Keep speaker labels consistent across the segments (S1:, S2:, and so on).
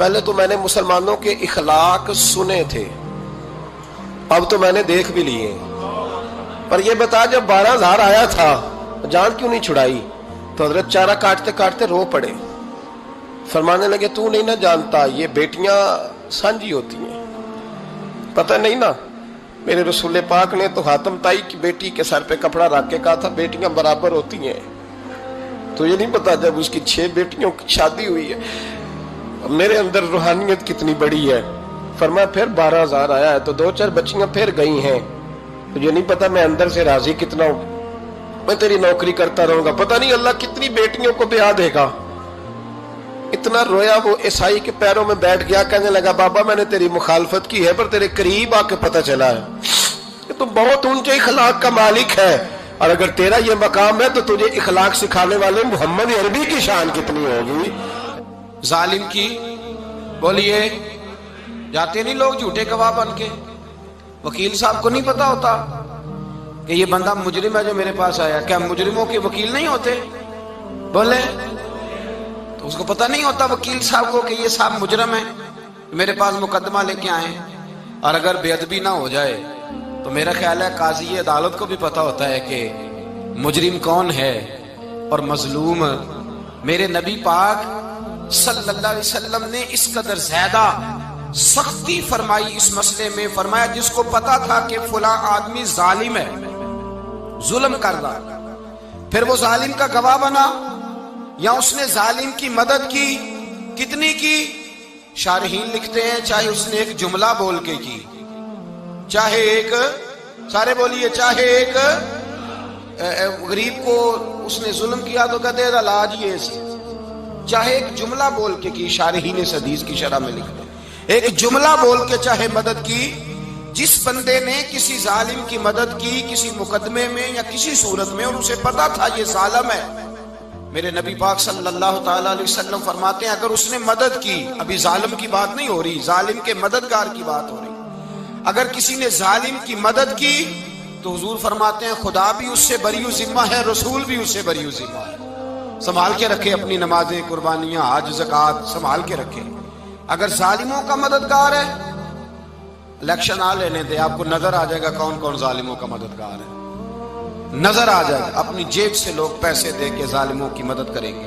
S1: پہلے تو میں نے مسلمانوں کے اخلاق سنے تھے، اب تو میں نے دیکھ بھی لیے. پر یہ بتا جب 12,000 آیا تھا جان کیوں نہیں چھڑائی؟ تو حضرت چارہ کاٹتے کاٹتے رو پڑے، فرمانے لگے تو نہیں نہ جانتا یہ بیٹیاں سانجی ہوتی ہیں، پتہ نہیں نا. میرے رسول پاک نے تو حاتم تائی کی بیٹی کے سر پہ کپڑا رکھ کے کہا تھا بیٹیاں برابر ہوتی ہیں. تو یہ نہیں پتا جب اس کی 6 بیٹیوں کی شادی ہوئی ہے میرے اندر روحانیت کتنی بڑی ہے. فرمایا پھر 12,000 آیا ہے تو 2-4 بچیاں پھر گئی ہیں. مجھے نہیں پتا میں اندر سے راضی کتنا ہوں، میں تیری نوکری کرتا رہوں گا، پتہ نہیں اللہ کتنی بیٹیوں کو بیاہ دے گا. اتنا رویا وہ عیسائی کے پیروں میں بیٹھ گیا، کہنے لگا بابا میں نے تیری مخالفت کی ہے پر تیرے قریب آ کے پتہ چلا ہے کہ تو بہت اونچے اخلاق کا مالک ہے، اور اگر تیرا یہ مقام ہے تو تجھے اخلاق سکھانے والے محمد عربی کی شان کتنی ہوگی.
S2: ظالم کی بولیے جاتے نہیں لوگ جھوٹے گواہ بن کے. وکیل صاحب کو نہیں پتا ہوتا کہ یہ بندہ مجرم ہے جو میرے پاس آیا؟ کیا مجرموں کے وکیل نہیں ہوتے؟ بولے تو اس کو پتہ نہیں ہوتا وکیل صاحب کو کہ یہ صاحب مجرم ہے، میرے پاس مقدمہ لے کے آئے. اور اگر بے ادبی نہ ہو جائے تو میرا خیال ہے قاضی عدالت کو بھی پتا ہوتا ہے کہ مجرم کون ہے اور مظلوم. میرے نبی پاک صلی اللہ علیہ وسلم نے اس قدر زیادہ سختی فرمائی اس مسئلے میں. فرمایا جس کو پتا تھا کہ فلاں آدمی ظالم ہے، ظلم کر رہا، پھر وہ ظالم کا گواہ بنا یا اس نے ظالم کی مدد کی، کتنی کی؟ شارحین لکھتے ہیں چاہے اس نے ایک جملہ بول کے کی، چاہے ایک، سارے بولیے، چاہے ایک غریب کو اس نے ظلم کیا تو کہتے ہیں علاج یہ سی، چاہے ایک جملہ بول کے کی. شارحین اس حدیث کی شرح میں لکھتے ہیں ایک جملہ بول کے چاہے مدد کی. جس بندے نے کسی ظالم کی مدد کی کسی مقدمے میں یا کسی صورت میں اور اسے پتا تھا یہ ظالم ہے، میرے نبی پاک صلی اللہ تعالی علیہ وسلم فرماتے ہیں اگر اس نے مدد کی، ابھی ظالم کی بات نہیں ہو رہی، ظالم کے مددگار کی بات ہو رہی، اگر کسی نے ظالم کی مدد کی تو حضور فرماتے ہیں خدا بھی اس سے بری و ذمہ ہے، رسول بھی اس سے بری و ذمہ ہے. سنبھال کے رکھے اپنی نمازیں، قربانیاں، حج، زکوٰۃ سنبھال کے رکھے. اگر ظالموں کا مددگار ہے، الیکشن آ لینے دے، آپ کو نظر آ جائے گا کون کون ظالموں کا مددگار ہے، نظر آ جائے گا. اپنی جیب سے لوگ پیسے دے کے ظالموں کی مدد کریں گے،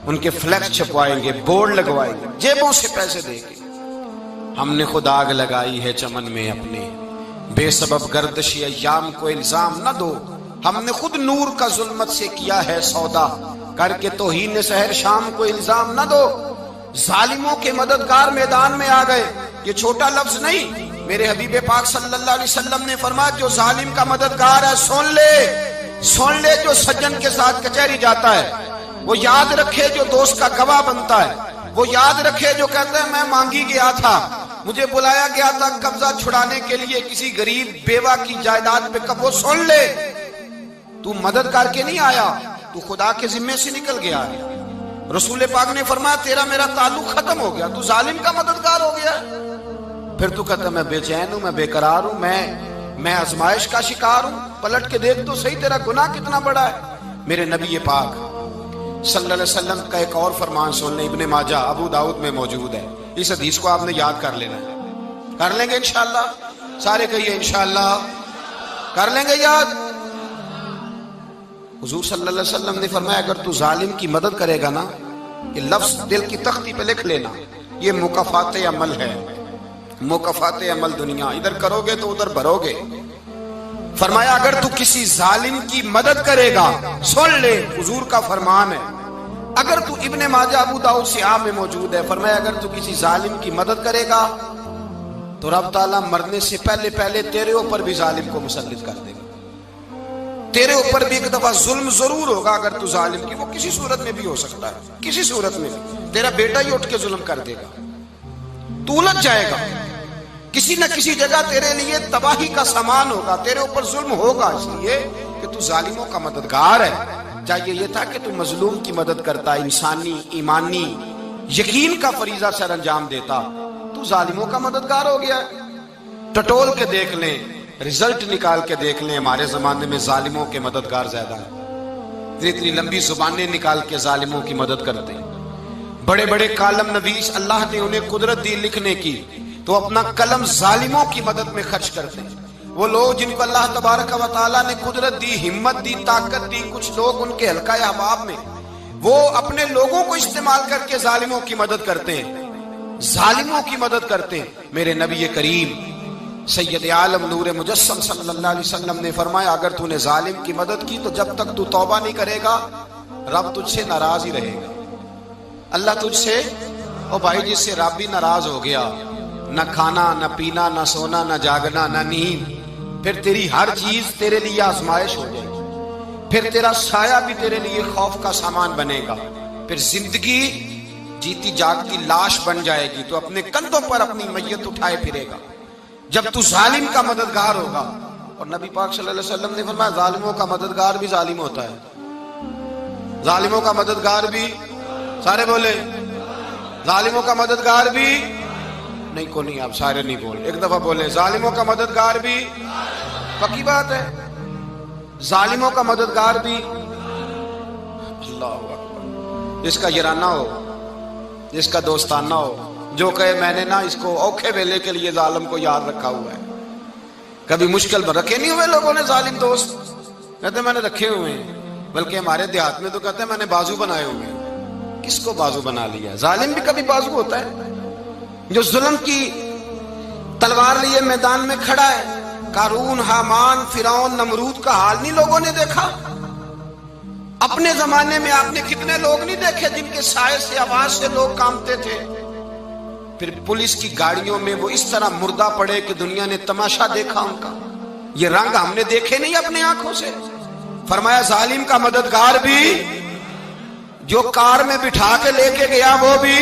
S2: ان کے فلیکس چھپوائیں گے، بورڈ لگوائیں گے، جیبوں سے پیسے دے کے. ہم نے خود آگ لگائی ہے چمن میں اپنے، بے سبب گردشی ایام کو الزام نہ دو، ہم نے خود نور کا ظلمت سے کیا ہے سودا، کر کے توہین سحر شام کو الزام نہ دو. ظالموں کے مددگار میدان میں آ گئے، یہ چھوٹا لفظ نہیں. میرے حبیب پاک صلی اللہ علیہ وسلم نے فرمایا جو ظالم کا مددگار ہے سن لے جو سجن کے ساتھ کچہری جاتا ہے، وہ یاد رکھے جو دوست کا گواہ بنتا ہے، وہ یاد رکھے جو کہتا ہے میں مانگی گیا تھا، مجھے بلایا گیا تھا قبضہ چھڑانے کے لیے کسی غریب بیوہ کی جائیداد پہ. وہ سن لے تو مدد کر کے نہیں آیا، تو خدا کے ذمے سے نکل گیا ہے. رسول پاک نے فرمایا تیرا میرا تعلق ختم ہو گیا، تو ظالم کا مددگار ہو گیا. پھر تو کہتا میں بے چین ہوں، میں بے قرار ہوں، میں آزمائش کا شکار ہوں. پلٹ کے دیکھ تو صحیح تیرا گناہ کتنا بڑا ہے. میرے نبی پاک صلی اللہ علیہ وسلم کا ایک اور فرمان سن لیں، ابن ماجہ ابو داؤد میں موجود ہے. اس حدیث کو آپ نے یاد کر لینا ہے. کر لیں گے انشاءاللہ؟ سارے کہیے انشاءاللہ کر لیں گے یاد. حضور صلی اللہ علیہ وسلم نے فرمایا اگر تو ظالم کی مدد کرے گا نا، یہ لفظ دل کی تختی پہ لکھ لینا، یہ مکافات عمل ہے، مکافات عمل دنیا، ادھر کرو گے تو ادھر بھرو گے. فرمایا اگر تو کسی ظالم کی مدد کرے گا، سن لے حضور کا فرمان ہے، اگر تو ابن ماجہ ابو داؤد سیاہ میں موجود ہے، فرمایا اگر تو کسی ظالم کی مدد کرے گا تو رب تعالیٰ مرنے سے پہلے تیرے اوپر بھی ظالم کو مسلط کر دے گا. تیرے اوپر بھی ایک دفعہ ظلم ضرور ہوگا اگر تو ظالم کی، وہ کسی صورت میں بھی ہو سکتا ہے، کسی صورت میں بھی تیرا بیٹا ہی اٹھ کے ظلم کر دے گا، تو الجھ جائے گا، کسی نہ کسی جگہ تیرے لیے تباہی کا سامان ہوگا، تیرے اوپر ظلم ہوگا، اس لیے کہ تو ظالموں کا مددگار ہے. چاہیے یہ تھا کہ تو مظلوم کی مدد کرتا، انسانی ایمانی یقین کا فریضہ سر انجام دیتا، تو ظالموں کا مددگار ہو گیا. ٹٹول کے دیکھ لیں، رزلٹ نکال کے دیکھ لیں، ہمارے زمانے میں ظالموں کے مددگار زیادہ ہیں. اتنی لمبی زبانیں نکال کے ظالموں کی مدد کرتے ہیں، بڑے بڑے کالم نویس اللہ نے انہیں قدرت دی لکھنے کی، تو اپنا قلم ظالموں کی مدد میں خرچ کرتے ہیں۔ وہ لوگ جن کو اللہ تبارک و تعالیٰ نے قدرت دی، ہمت دی، طاقت دی، کچھ لوگ ان کے حلقہ احباب میں، وہ اپنے لوگوں کو استعمال کر کے ظالموں کی مدد کرتے ہیں، ظالموں کی مدد کرتے ہیں۔ میرے نبی کریم سید عالم نور مجسم صلی اللہ علیہ وسلم نے فرمایا، اگر تو نے ظالم کی مدد کی تو جب تک تو توبہ نہیں کرے گا رب تجھ سے ناراض ہی رہے گا۔ اللہ تجھ سے، او بھائی جس سے رب بھی ناراض ہو گیا، نہ کھانا نہ پینا نہ سونا نہ جاگنا نہ نیند، پھر تیری ہر چیز تیرے لیے آزمائش ہو جائے گی، پھر تیرا سایہ بھی تیرے لیے خوف کا سامان بنے گا، پھر زندگی جیتی جاگتی لاش بن جائے گی، تو اپنے کندھوں پر اپنی میت اٹھائے پھرے گا جب تو ظالم کا مددگار ہوگا۔ اور نبی پاک صلی اللہ علیہ وسلم نے فرمایا ظالموں کا مددگار بھی ظالم ہوتا ہے، ظالموں کا مددگار بھی، سارے بولے ظالموں کا مددگار بھی نہیں، کو نہیں، آپ سارے نہیں بولے، ایک دفعہ بولے ظالموں کا مددگار بھی، پکی بات ہے، ظالموں کا مددگار بھی۔ اللہ اکبر، جس کا یارانہ ہو، جس کا دوستانہ ہو، جو کہے میں نے نا اس کو اوکھے ویلے کے لیے ظالم کو یاد رکھا ہوا ہے۔ کبھی مشکل میں رکھے نہیں ہوئے لوگوں نے ظالم دوست، کہتے میں نے رکھے ہوئے ہیں، بلکہ ہمارے دیہات میں تو کہتے ہیں میں نے بازو بنائے ہوئے ہیں۔ کس کو بازو بنا لیا؟ ظالم بھی کبھی بازو ہوتا ہے، جو ظلم کی تلوار لیے میدان میں کھڑا ہے۔ قارون، حامان، فرعون، نمرود کا حال نہیں لوگوں نے دیکھا؟ اپنے زمانے میں آپ نے کتنے لوگ نہیں دیکھے جن کے سائے سے، آواز سے لوگ کانپتے تھے؟ پھر پولیس کی گاڑیوں میں وہ اس طرح مردہ پڑے کہ دنیا نے تماشا دیکھا ان کا۔ یہ رنگ ہم نے دیکھے نہیں اپنے آنکھوں سے۔ فرمایا ظالم کا مددگار بھی، جو کار میں بٹھا کے لے کے گیا وہ بھی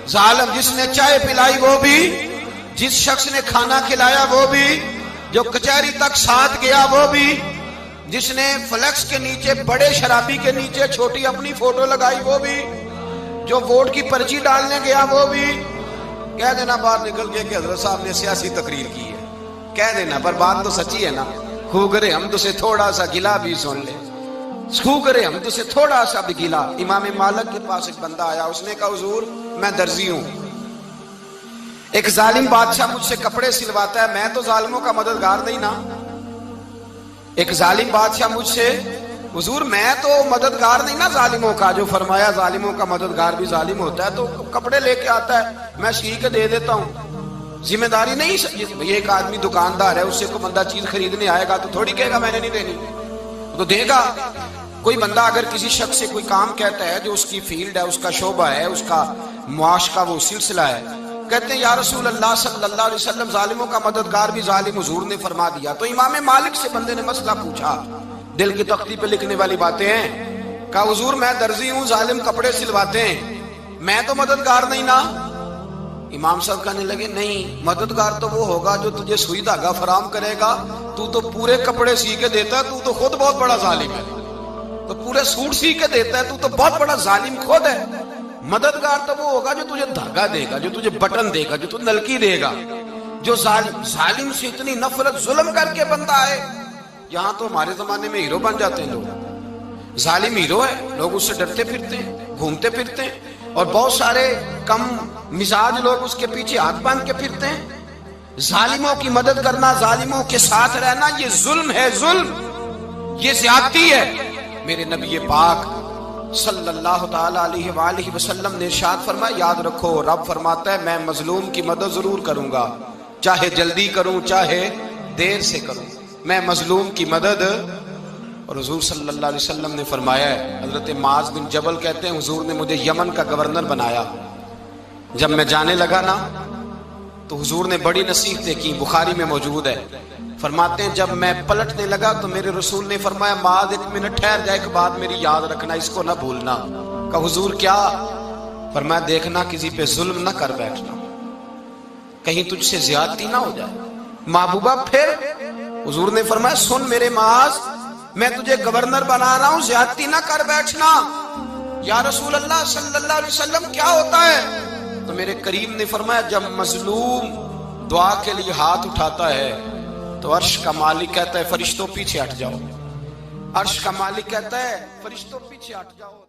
S2: ظالم، جس نے چائے پلائی وہ بھی، جس شخص نے کھانا کھلایا وہ بھی، جو کچہری تک ساتھ گیا وہ بھی، جس نے فلیکس کے نیچے، بڑے شرابی کے نیچے چھوٹی اپنی فوٹو لگائی وہ بھی، جو ووٹ کی پرچی ڈالنے گیا وہ بھی۔ کہہ دینا باہر نکل کے کہ حضرت صاحب نے سیاسی تقریر کی ہے، کہہ دینا، پر بات تو سچی ہے نا۔ خو کرے ہم تو سے تھوڑا سا گلا بھی سن لے، خو کرے ہم تو سے تھوڑا سا بھی گلا۔ امام مالک کے پاس ایک بندہ آیا، اس نے کہا حضور میں درزی ہوں، ایک ظالم بادشاہ مجھ سے کپڑے سلواتا ہے، میں تو ظالموں کا مددگار نہیں نا۔ ایک ظالم بادشاہ مجھ سے، حضور میں تو مددگار نہیں نا ظالموں کا۔ جو فرمایا ظالموں کا مددگار بھی ظالم ہوتا ہے، تو کپڑے لے کے آتا ہے میں سی کے دے دیتا ہوں، ذمہ داری نہیں۔ یہ ایک آدمی دکاندار ہے، اس سے کوئی بندہ چیز خریدنے آئے گا تو تھوڑی کہے گا میں نے نہیں دینی، تو دے گا۔ کوئی بندہ اگر کسی شخص سے کوئی کام کہتا ہے جو اس کی فیلڈ ہے، اس کا شعبہ ہے، اس کا معاش کا وہ سلسلہ ہے، کہتے ہیں یا رسول اللہ صلی اللہ علیہ وسلم ظالموں کا مددگار بھی ظالم، حضور نے فرما دیا۔ تو امام مالک سے بندے نے مسئلہ پوچھا، دل کی تختی پہ لکھنے والی باتیں ہیں، کہا حضور میں درزی ہوں، ظالم کپڑے سلواتے ہیں، میں تو مددگار نہیں نا۔ امام صاحب کہنے لگے نہیں، مددگار تو وہ ہوگا جو تجھے سوئی دھاگا فراہم کرے گا، تو پورے کپڑے سی کے دیتا ہے، تو خود بہت بڑا ظالم ہے، تو پورے سوٹ سی کے دیتا ہے، تو بہت بڑا ظالم خود ہے۔ مددگار تو وہ ہوگا جو تجھے دھاگا دے گا، جو تجھے بٹن دے گا، جو تجھے نلکی دے گا۔ جو ظالم سے اتنی نفرت ظلم کر کے بندہ ہے، یہاں تو ہمارے زمانے میں ہیرو بن جاتے ہیں لوگ، ظالم ہیرو ہے، لوگ اس سے ڈرتے پھرتے ہیں، گھومتے پھرتے ہیں، اور بہت سارے کم مزاج لوگ اس کے پیچھے ہاتھ باندھ کے پھرتے ہیں۔ ظالموں کی مدد کرنا، ظالموں کے ساتھ رہنا، یہ ظلم ہے، ظلم، یہ زیادتی ہے۔ میرے نبی پاک صلی اللہ تعالی علیہ وآلہ وسلم نے ارشاد فرمایا، یاد رکھو رب فرماتا ہے میں مظلوم کی مدد ضرور کروں گا، چاہے جلدی کروں چاہے دیر سے کروں، میں مظلوم کی مدد۔ اور حضور صلی اللہ علیہ وسلم نے فرمایا ہے، حضرت معاذ بن جبل کہتے ہیں حضور نے مجھے یمن کا گورنر بنایا، جب میں جانے لگا نا تو حضور نے بڑی نصیحتیں کی، بخاری میں موجود ہے، فرماتے ہیں جب میں پلٹنے لگا تو میرے رسول نے فرمایا معاذ ایک منٹ ٹھہر جا، ایک بات میری یاد رکھنا، اس کو نہ بھولنا۔ کہا حضور کیا؟ فرمایا دیکھنا کسی پہ ظلم نہ کر بیٹھنا، کہیں تجھ سے زیادتی نہ ہو جائے۔ محبوبہ پھر حضور نے فرمایا سن میرے معاذ، میں تجھے گورنر بنا رہا ہوں، زیادتی نہ کر بیٹھنا۔ یا رسول اللہ صلی اللہ علیہ وسلم کیا ہوتا ہے؟ تو میرے کریم نے فرمایا جب مظلوم دعا کے لیے ہاتھ اٹھاتا ہے تو عرش کا مالک کہتا ہے فرشتوں پیچھے ہٹ جاؤ، عرش کا مالک کہتا ہے فرشتوں پیچھے ہٹ جاؤ۔